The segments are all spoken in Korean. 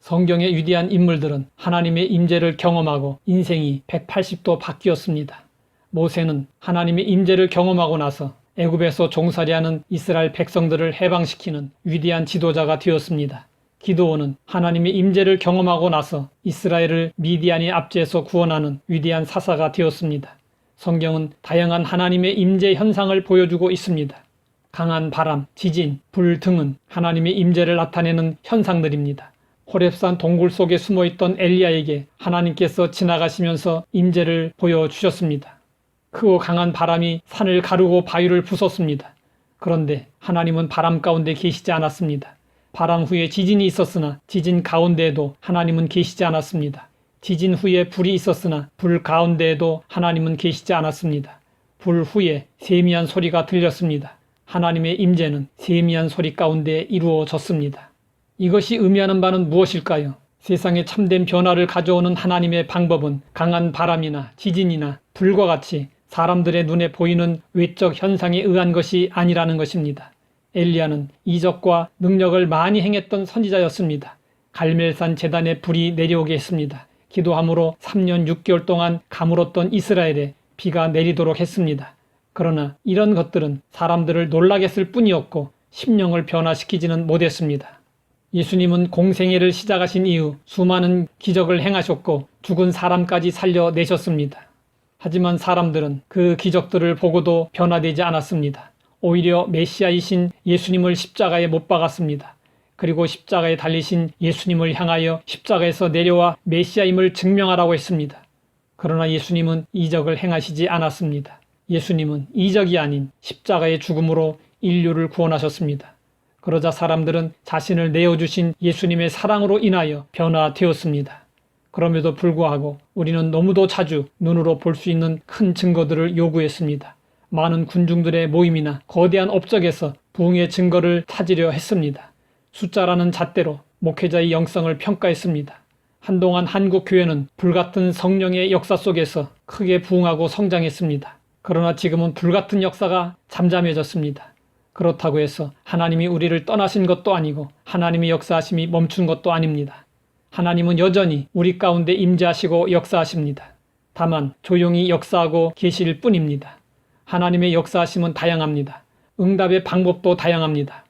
성경의 위대한 인물들은 하나님의 임재를 경험하고 인생이 180도 바뀌었습니다. 모세는 하나님의 임재를 경험하고 나서 애굽에서 종살이하는 이스라엘 백성들을 해방시키는 위대한 지도자가 되었습니다. 기드온은 하나님의 임재를 경험하고 나서 이스라엘을 미디안의 압제에서 구원하는 위대한 사사가 되었습니다. 성경은 다양한 하나님의 임재 현상을 보여주고 있습니다. 강한 바람, 지진, 불 등은 하나님의 임재를 나타내는 현상들입니다. 호렙산 동굴 속에 숨어있던 엘리야에게 하나님께서 지나가시면서 임재를 보여주셨습니다. 크고 강한 바람이 산을 가르고 바위를 부쉈습니다. 그런데 하나님은 바람 가운데 계시지 않았습니다. 바람 후에 지진이 있었으나 지진 가운데에도 하나님은 계시지 않았습니다. 지진 후에 불이 있었으나 불 가운데에도 하나님은 계시지 않았습니다. 불 후에 세미한 소리가 들렸습니다. 하나님의 임재는 세미한 소리 가운데 이루어졌습니다. 이것이 의미하는 바는 무엇일까요? 세상에 참된 변화를 가져오는 하나님의 방법은 강한 바람이나 지진이나 불과 같이 사람들의 눈에 보이는 외적 현상에 의한 것이 아니라는 것입니다. 엘리야는 이적과 능력을 많이 행했던 선지자였습니다. 갈멜산 제단에 불이 내려오게 했습니다. 기도함으로 3년 6개월 동안 가물었던 이스라엘에 비가 내리도록 했습니다. 그러나 이런 것들은 사람들을 놀라게 했을 뿐이었고 심령을 변화시키지는 못했습니다. 예수님은 공생애를 시작하신 이후 수많은 기적을 행하셨고 죽은 사람까지 살려내셨습니다. 하지만 사람들은 그 기적들을 보고도 변화되지 않았습니다. 오히려 메시아이신 예수님을 십자가에 못 박았습니다. 그리고 십자가에 달리신 예수님을 향하여 십자가에서 내려와 메시아임을 증명하라고 했습니다. 그러나 예수님은 이적을 행하시지 않았습니다. 예수님은 이적이 아닌 십자가의 죽음으로 인류를 구원하셨습니다. 그러자 사람들은 자신을 내어주신 예수님의 사랑으로 인하여 변화되었습니다. 그럼에도 불구하고 우리는 너무도 자주 눈으로 볼 수 있는 큰 증거들을 요구했습니다. 많은 군중들의 모임이나 거대한 업적에서 부흥의 증거를 찾으려 했습니다. 숫자라는 잣대로 목회자의 영성을 평가했습니다. 한동안 한국 교회는 불같은 성령의 역사 속에서 크게 부흥하고 성장했습니다. 그러나 지금은 불같은 역사가 잠잠해졌습니다. 그렇다고 해서 하나님이 우리를 떠나신 것도 아니고 하나님의 역사하심이 멈춘 것도 아닙니다. 하나님은 여전히 우리 가운데 임재하시고 역사하십니다. 다만 조용히 역사하고 계실 뿐입니다. 하나님의 역사하심은 다양합니다. 응답의 방법도 다양합니다.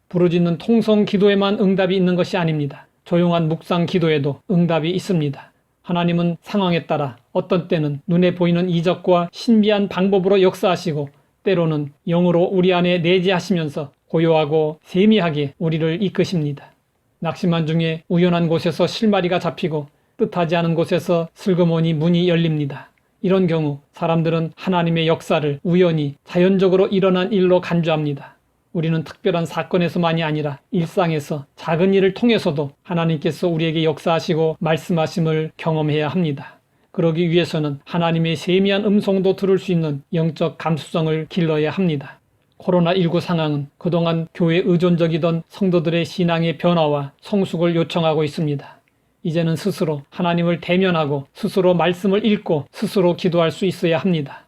부르짖는 통성 기도에만 응답이 있는 것이 아닙니다. 조용한 묵상 기도에도 응답이 있습니다. 하나님은 상황에 따라 어떤 때는 눈에 보이는 이적과 신비한 방법으로 역사하시고 때로는 영으로 우리 안에 내재하시면서 고요하고 세미하게 우리를 이끄십니다. 낙심한 중에 우연한 곳에서 실마리가 잡히고 뜻하지 않은 곳에서 슬그머니 문이 열립니다. 이런 경우 사람들은 하나님의 역사를 우연히 자연적으로 일어난 일로 간주합니다. 우리는 특별한 사건에서만이 아니라 일상에서 작은 일을 통해서도 하나님께서 우리에게 역사하시고 말씀하심을 경험해야 합니다. 그러기 위해서는 하나님의 세미한 음성도 들을 수 있는 영적 감수성을 길러야 합니다. 코로나19 상황은 그동안 교회 의존적이던 성도들의 신앙의 변화와 성숙을 요청하고 있습니다. 이제는 스스로 하나님을 대면하고 스스로 말씀을 읽고 스스로 기도할 수 있어야 합니다.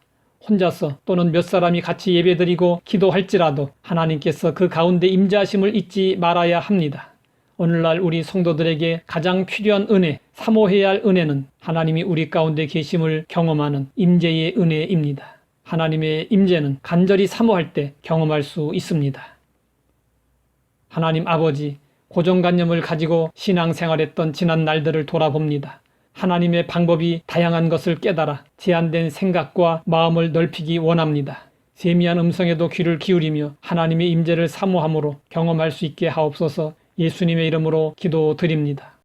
혼자서 또는 몇 사람이 같이 예배드리고 기도할지라도 하나님께서 그 가운데 임재하심을 잊지 말아야 합니다. 오늘날 우리 성도들에게 가장 필요한 은혜, 사모해야 할 은혜는 하나님이 우리 가운데 계심을 경험하는 임재의 은혜입니다. 하나님의 임재는 간절히 사모할 때 경험할 수 있습니다. 하나님 아버지, 고정관념을 가지고 신앙생활했던 지난 날들을 돌아봅니다. 하나님의 방법이 다양한 것을 깨달아 제한된 생각과 마음을 넓히기 원합니다. 세미한 음성에도 귀를 기울이며 하나님의 임재를 사모함으로 경험할 수 있게 하옵소서. 예수님의 이름으로 기도드립니다.